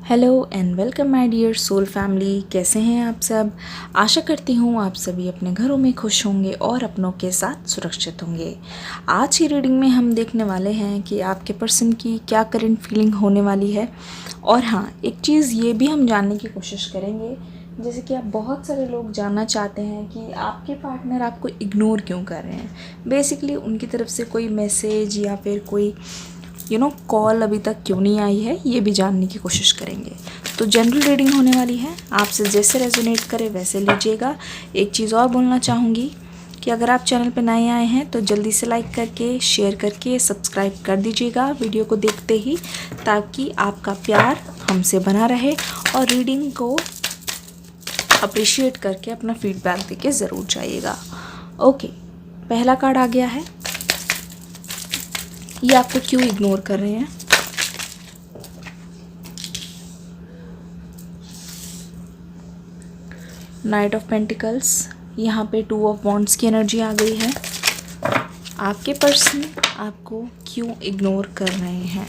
Hello and welcome my dear soul family. कैसे हैं आप सब। आशा करती हूँ आप सभी अपने घरों में खुश होंगे और अपनों के साथ सुरक्षित होंगे। आज की रीडिंग में हम देखने वाले हैं कि आपके पर्सन की क्या करंट फीलिंग होने वाली है। और हाँ, एक चीज़ ये भी हम जानने की कोशिश करेंगे, जैसे कि आप बहुत सारे लोग जानना चाहते हैं कि आपके पार्टनर आपको इग्नोर क्यों कर रहे हैं। बेसिकली उनकी तरफ से कोई मैसेज या फिर कोई कॉल अभी तक क्यों नहीं आई है, ये भी जानने की कोशिश करेंगे। तो जनरल रीडिंग होने वाली है, आपसे जैसे रेजोनेट करे वैसे लीजिएगा। एक चीज़ और बोलना चाहूँगी कि अगर आप चैनल पर नए आए हैं तो जल्दी से लाइक करके, शेयर करके, सब्सक्राइब कर दीजिएगा वीडियो को देखते ही, ताकि आपका प्यार हमसे बना रहे और रीडिंग को अप्रिशिएट करके अपना फीडबैक देके ज़रूर जाइएगा। ओके, पहला कार्ड आ गया है। ये आपको क्यों इग्नोर कर रहे हैं। नाइट ऑफ पेंटिकल्स, यहाँ पे 2 ऑफ वॉन्ड्स की एनर्जी आ गई है। आपके पर्सन आपको क्यों इग्नोर कर रहे हैं।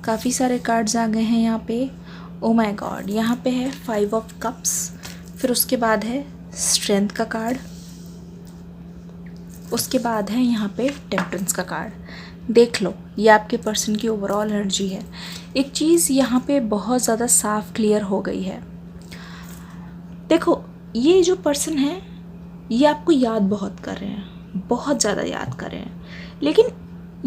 काफ़ी सारे कार्ड्स आ गए हैं यहाँ पे। ओ माय गॉड, यहाँ पे है 5 ऑफ कप्स, फिर उसके बाद है स्ट्रेंथ का कार्ड, उसके बाद है यहाँ पे टेम्परेंस का कार्ड। देख लो, ये आपके पर्सन की ओवरऑल एनर्जी है। एक चीज़ यहाँ पे बहुत ज़्यादा साफ क्लियर हो गई है। देखो, ये जो पर्सन है ये आपको याद बहुत कर रहे हैं, बहुत ज़्यादा याद कर रहे हैं, लेकिन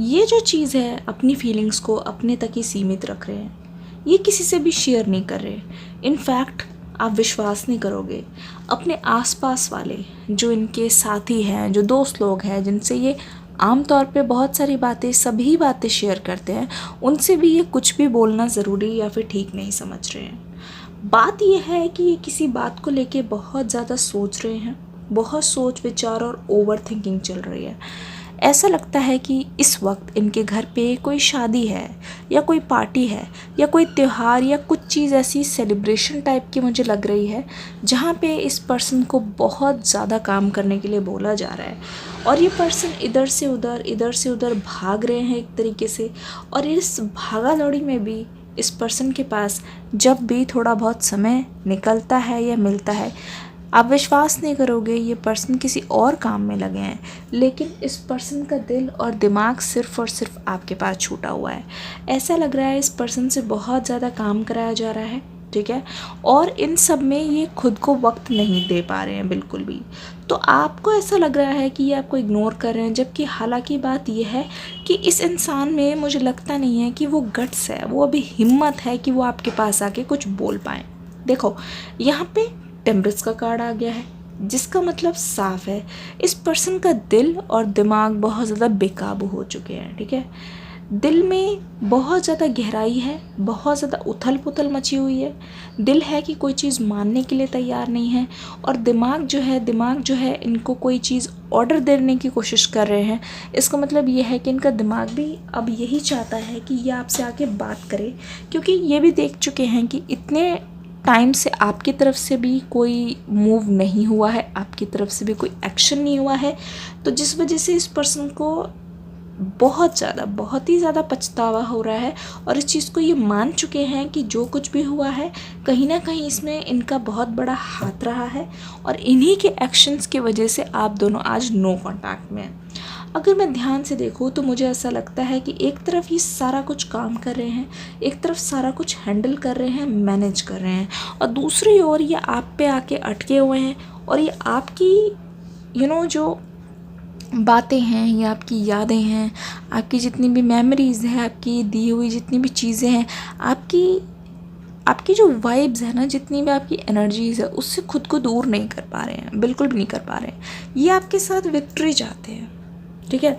ये जो चीज़ है अपनी फीलिंग्स को अपने तक ही सीमित रख रहे हैं। ये किसी से भी शेयर नहीं कर रहे। इनफैक्ट आप विश्वास नहीं करोगे, अपने आसपास वाले जो इनके साथी हैं, जो दोस्त लोग हैं, जिनसे ये आम तौर पे बहुत सारी बातें, सभी बातें शेयर करते हैं, उनसे भी ये कुछ भी बोलना ज़रूरी या फिर ठीक नहीं समझ रहे हैं। बात यह है कि ये किसी बात को लेके बहुत ज़्यादा सोच रहे हैं, बहुत सोच विचार और ओवर थिंकिंग चल रही है। ऐसा लगता है कि इस वक्त इनके घर पे कोई शादी है या कोई पार्टी है या कोई त्यौहार या कुछ चीज़ ऐसी सेलिब्रेशन टाइप की मुझे लग रही है, जहाँ पे इस पर्सन को बहुत ज़्यादा काम करने के लिए बोला जा रहा है और ये पर्सन इधर से उधर भाग रहे हैं एक तरीके से। और इस भागा दौड़ी में भी इस पर्सन के पास जब भी थोड़ा बहुत समय निकलता है या मिलता है, आप विश्वास नहीं करोगे, ये पर्सन किसी और काम में लगे हैं, लेकिन इस पर्सन का दिल और दिमाग सिर्फ़ और सिर्फ आपके पास छूटा हुआ है। ऐसा लग रहा है इस पर्सन से बहुत ज़्यादा काम कराया जा रहा है, ठीक है, और इन सब में ये खुद को वक्त नहीं दे पा रहे हैं बिल्कुल भी। तो आपको ऐसा लग रहा है कि ये आपको इग्नोर कर रहे हैं, जबकि हालांकि बात यह है कि इस इंसान में मुझे लगता नहीं है कि वो गट्स है, वो अभी हिम्मत है कि वो आपके पास आके कुछ बोल पाएँ। देखो, यहाँ पे टेम्परेंस का कार्ड आ गया है, जिसका मतलब साफ है इस पर्सन का दिल और दिमाग बहुत ज़्यादा बेकाबू हो चुके हैं, ठीक है। दिल में बहुत ज़्यादा गहराई है, बहुत ज़्यादा उथल पुथल मची हुई है। दिल है कि कोई चीज़ मानने के लिए तैयार नहीं है, और दिमाग जो है इनको कोई चीज़ ऑर्डर देने की कोशिश कर रहे हैं। इसका मतलब ये है कि इनका दिमाग भी अब यही चाहता है कि ये आपसे आके बात करे, क्योंकि ये भी देख चुके हैं कि इतने टाइम से आपकी तरफ से भी कोई मूव नहीं हुआ है, आपकी तरफ से भी कोई एक्शन नहीं हुआ है। तो जिस वजह से इस पर्सन को बहुत ही ज़्यादा पछतावा हो रहा है, और इस चीज़ को ये मान चुके हैं कि जो कुछ भी हुआ है कहीं ना कहीं इसमें इनका बहुत बड़ा हाथ रहा है, और इन्हीं के एक्शंस की वजह से आप दोनों आज नो कांटेक्ट में हैं। अगर मैं ध्यान से देखूँ तो मुझे ऐसा लगता है कि एक तरफ ये सारा कुछ काम कर रहे हैं, एक तरफ सारा कुछ हैंडल कर रहे हैं, मैनेज कर रहे हैं, और दूसरी ओर ये आप पे आके अटके हुए हैं, और ये आपकी जो बातें हैं, ये आपकी यादें हैं, आपकी जितनी भी मेमोरीज़ हैं, आपकी दी हुई जितनी भी चीज़ें हैं, आपकी जो वाइब्स है ना, जितनी भी आपकी एनर्जीज़ है, उससे खुद को दूर नहीं कर पा रहे हैं, बिल्कुल भी नहीं कर पा रहे हैं। ये आपके साथ विक्ट्री चाहते हैं, ठीक है।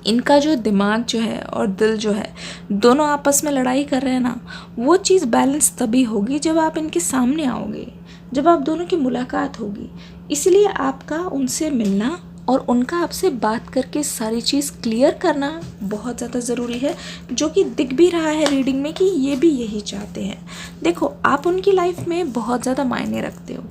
इनका जो दिमाग जो है और दिल जो है, दोनों आपस में लड़ाई कर रहे हैं ना, वो चीज़ बैलेंस तभी होगी जब आप इनके सामने आओगे, जब आप दोनों की मुलाकात होगी। इसलिए आपका उनसे मिलना और उनका आपसे बात करके सारी चीज़ क्लियर करना बहुत ज़्यादा ज़रूरी है, जो कि दिख भी रहा है रीडिंग में कि ये भी यही चाहते हैं। देखो, आप उनकी लाइफ में बहुत ज़्यादा मायने रखते हो।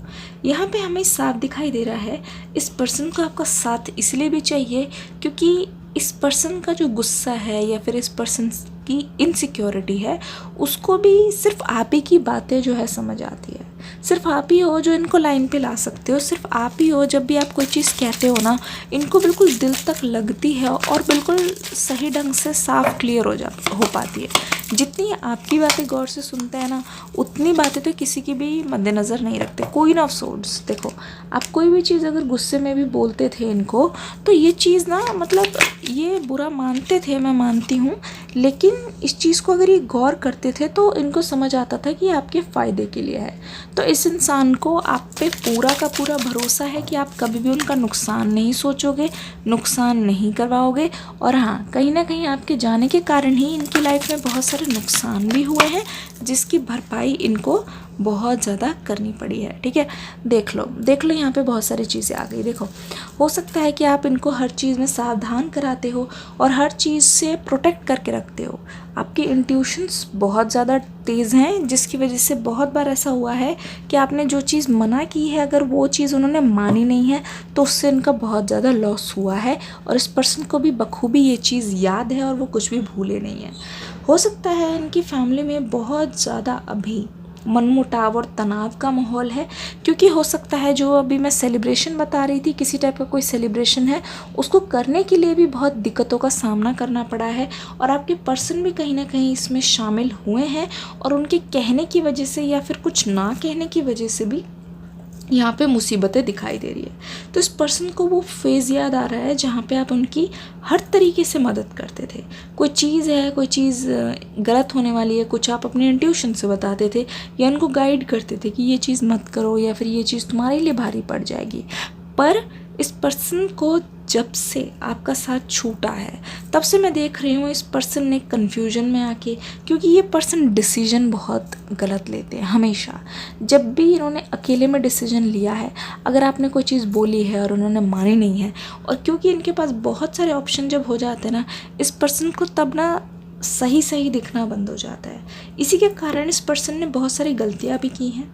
यहाँ पे हमें साफ दिखाई दे रहा है इस पर्सन को आपका साथ इसलिए भी चाहिए क्योंकि इस पर्सन का जो गुस्सा है या फिर इस पर्सन आपकी इनसिक्योरिटी है उसको भी सिर्फ आप ही की बातें जो है समझ आती है। सिर्फ आप ही हो जो इनको लाइन पे ला सकते हो, सिर्फ आप ही हो जब भी आप कोई चीज़ कहते हो ना इनको बिल्कुल दिल तक लगती है और बिल्कुल सही ढंग से साफ क्लियर हो पाती है। जितनी आपकी बातें गौर से सुनते हैं ना उतनी बातें तो किसी की भी मद्देनज़र नहीं रखते। क्वीन ऑफ सोर्ड्स, देखो आप कोई भी चीज़ अगर गुस्से में भी बोलते थे इनको तो ये चीज़ ना मतलब ये बुरा मानते थे, मैं मानती हूँ, लेकिन इस चीज़ को अगर ये गौर करते थे तो इनको समझ आता था कि ये आपके फ़ायदे के लिए है। तो इस इंसान को आप पे पूरा का पूरा भरोसा है कि आप कभी भी उनका नुकसान नहीं सोचोगे, नुकसान नहीं करवाओगे। और हाँ, कहीं ना कहीं आपके जाने के कारण ही इनकी लाइफ में बहुत सारे नुकसान भी हुए हैं जिसकी भरपाई इनको बहुत ज़्यादा करनी पड़ी है। ठीक है, देख लो यहाँ पे बहुत सारी चीज़ें आ गई। देखो, हो सकता है कि आप इनको हर चीज़ में सावधान कराते हो और हर चीज़ से प्रोटेक्ट करके रखते हो। आपकी इंट्यूशंस बहुत ज़्यादा तेज़ हैं जिसकी वजह से बहुत बार ऐसा हुआ है कि आपने जो चीज़ मना की है अगर वो चीज़ उन्होंने मानी नहीं है तो उससे इनका बहुत ज़्यादा लॉस हुआ है और इस पर्सन को भी बखूबी ये चीज़ याद है और वो कुछ भी भूले नहीं है। हो सकता है इनकी फैमिली में बहुत ज़्यादा अभी मनमुटाव और तनाव का माहौल है, क्योंकि हो सकता है जो अभी मैं सेलिब्रेशन बता रही थी, किसी टाइप का कोई सेलिब्रेशन है उसको करने के लिए भी बहुत दिक्कतों का सामना करना पड़ा है और आपके पर्सन भी कहीं ना कहीं इसमें शामिल हुए हैं और उनके कहने की वजह से या फिर कुछ ना कहने की वजह से भी यहाँ पे मुसीबतें दिखाई दे रही है। तो इस पर्सन को वो फेज़ याद आ रहा है जहाँ पे आप उनकी हर तरीके से मदद करते थे। कोई चीज़ है, कोई चीज़ गलत होने वाली है, कुछ आप अपने इंट्यूशन से बताते थे या उनको गाइड करते थे कि ये चीज़ मत करो या फिर ये चीज़ तुम्हारे लिए भारी पड़ जाएगी। पर इस पर्सन को जब से आपका साथ छूटा है तब से मैं देख रही हूँ इस पर्सन ने कन्फ्यूजन में आके, क्योंकि ये पर्सन डिसीजन बहुत गलत लेते हैं हमेशा। जब भी इन्होंने अकेले में डिसीजन लिया है, अगर आपने कोई चीज़ बोली है और उन्होंने मानी नहीं है, और क्योंकि इनके पास बहुत सारे ऑप्शन जब हो जाते हैं ना इस पर्सन को तब ना सही दिखना बंद हो जाता है। इसी के कारण इस पर्सन ने बहुत सारी गलतियाँ भी की हैं।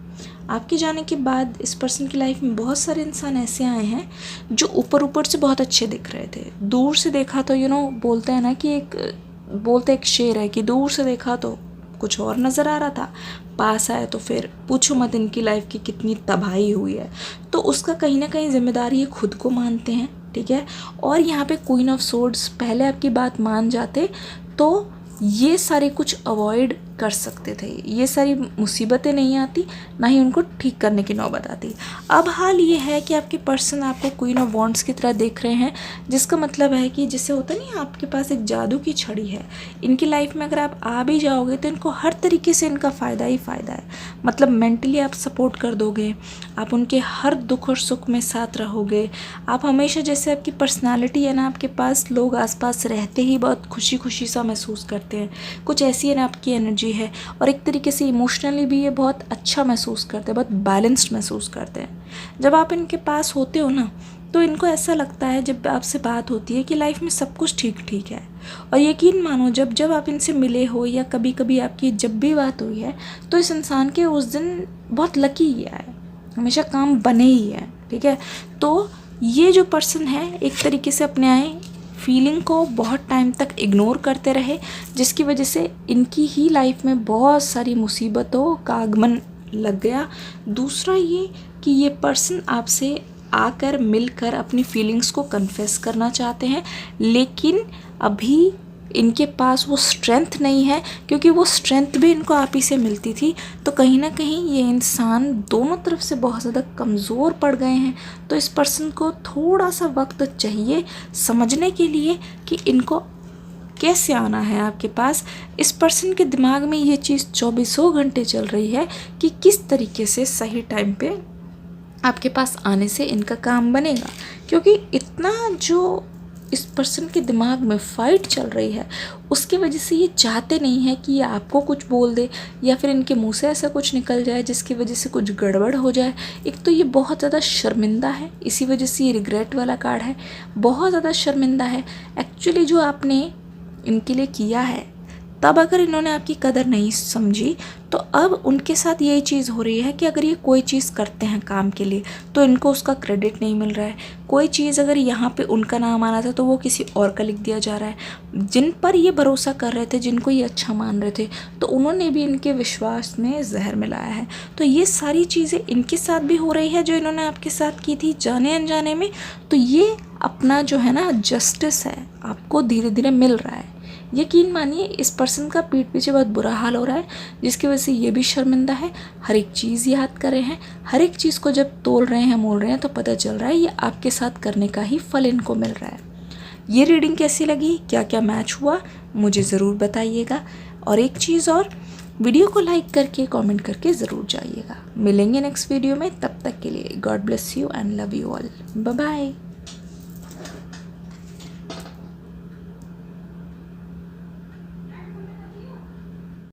आपके जाने के बाद इस पर्सन की लाइफ में बहुत सारे इंसान ऐसे आए हैं जो ऊपर से बहुत अच्छे दिख रहे थे, दूर से देखा तो बोलते हैं ना कि एक शेर है कि दूर से देखा तो कुछ और नज़र आ रहा था, पास आए तो फिर पूछो मत इनकी लाइफ की कितनी तबाही हुई है। तो उसका कहीं ना कहीं जिम्मेदारी ये खुद को मानते हैं। ठीक है, और यहाँ पे क्वीन ऑफ सोर्ड्स पहले आपकी बात मान जाते तो ये सारे कुछ अवॉइड कर सकते थे, ये सारी मुसीबतें नहीं आती, ना ही उनको ठीक करने की नौबत आती। अब हाल ये है कि आपके पर्सन आपको क्वीन ऑफ वॉन्ड्स की तरह देख रहे हैं, जिसका मतलब है कि जैसे होता नहीं, आपके पास एक जादू की छड़ी है। इनकी लाइफ में अगर आप आ भी जाओगे तो इनको हर तरीके से इनका फ़ायदा ही फ़ायदा है। मतलब मेंटली आप सपोर्ट कर दोगे, आप उनके हर दुख और सुख में साथ रहोगे, आप हमेशा, जैसे आपकी पर्सनालिटी है ना, आपके पास लोग आसपास रहते ही बहुत खुशी सा महसूस करते हैं, कुछ ऐसी है ना आपकी एनर्जी है। और एक तरीके से इमोशनली भी ये बहुत अच्छा महसूस करते हैं, बहुत बैलेंस्ड महसूस करते हैं। जब आप इनके पास होते हो ना तो इनको ऐसा लगता है, जब आपसे बात होती है, कि लाइफ में सब कुछ ठीक है। और यकीन मानो जब आप इनसे मिले हो या कभी कभी आपकी जब भी बात हुई है तो इस इंसान के उस दिन बहुत लकी गया है, हमेशा काम बने ही है। ठीक है, तो ये जो पर्सन है एक तरीके से अपने आए फीलिंग को बहुत टाइम तक इग्नोर करते रहे, जिसकी वजह से इनकी ही लाइफ में बहुत सारी मुसीबतों का आगमन लग गया। दूसरा ये कि ये पर्सन आपसे आकर मिलकर अपनी फीलिंग्स को कन्फेस करना चाहते हैं, लेकिन अभी इनके पास वो स्ट्रेंथ नहीं है, क्योंकि वो स्ट्रेंथ भी इनको आप ही से मिलती थी। तो कहीं ना कहीं ये इंसान दोनों तरफ से बहुत ज़्यादा कमज़ोर पड़ गए हैं। तो इस पर्सन को थोड़ा सा वक्त चाहिए समझने के लिए कि इनको कैसे आना है आपके पास। इस पर्सन के दिमाग में ये चीज़ 24 घंटे चल रही है कि किस तरीके से सही टाइम पे आपके पास आने से इनका काम बनेगा, क्योंकि इतना जो इस पर्सन के दिमाग में फ़ाइट चल रही है उसकी वजह से ये चाहते नहीं है कि ये आपको कुछ बोल दे या फिर इनके मुंह से ऐसा कुछ निकल जाए जिसकी वजह से कुछ गड़बड़ हो जाए। एक तो ये बहुत ज़्यादा शर्मिंदा है, इसी वजह से ये रिग्रेट वाला कार्ड है, बहुत ज़्यादा शर्मिंदा है एक्चुअली जो आपने इनके लिए किया है। तब अगर इन्होंने आपकी कदर नहीं समझी तो अब उनके साथ यही चीज़ हो रही है कि अगर ये कोई चीज़ करते हैं काम के लिए तो इनको उसका क्रेडिट नहीं मिल रहा है। कोई चीज़ अगर यहाँ पे उनका नाम आना था तो वो किसी और का लिख दिया जा रहा है। जिन पर ये भरोसा कर रहे थे, जिनको ये अच्छा मान रहे थे, तो उन्होंने भी इनके विश्वास में जहर मिलाया है। तो ये सारी चीज़ें इनके साथ भी हो रही है जो इन्होंने आपके साथ की थी जाने अनजाने में। तो ये अपना जो है ना जस्टिस है आपको धीरे धीरे मिल रहा है। यकीन मानिए इस पर्सन का पीठ पीछे बहुत बुरा हाल हो रहा है, जिसकी वजह से ये भी शर्मिंदा है। हर एक चीज़ याद कर रहे हैं, हर एक चीज़ को जब तोल रहे हैं, मोल रहे हैं, तो पता चल रहा है ये आपके साथ करने का ही फल इनको मिल रहा है। ये रीडिंग कैसी लगी, क्या क्या मैच हुआ, मुझे ज़रूर बताइएगा। और एक चीज़ और, वीडियो को लाइक करके कमेंट करके ज़रूर जाइएगा। मिलेंगे नेक्स्ट वीडियो में, तब तक के लिए God bless you and love you all. Bye bye.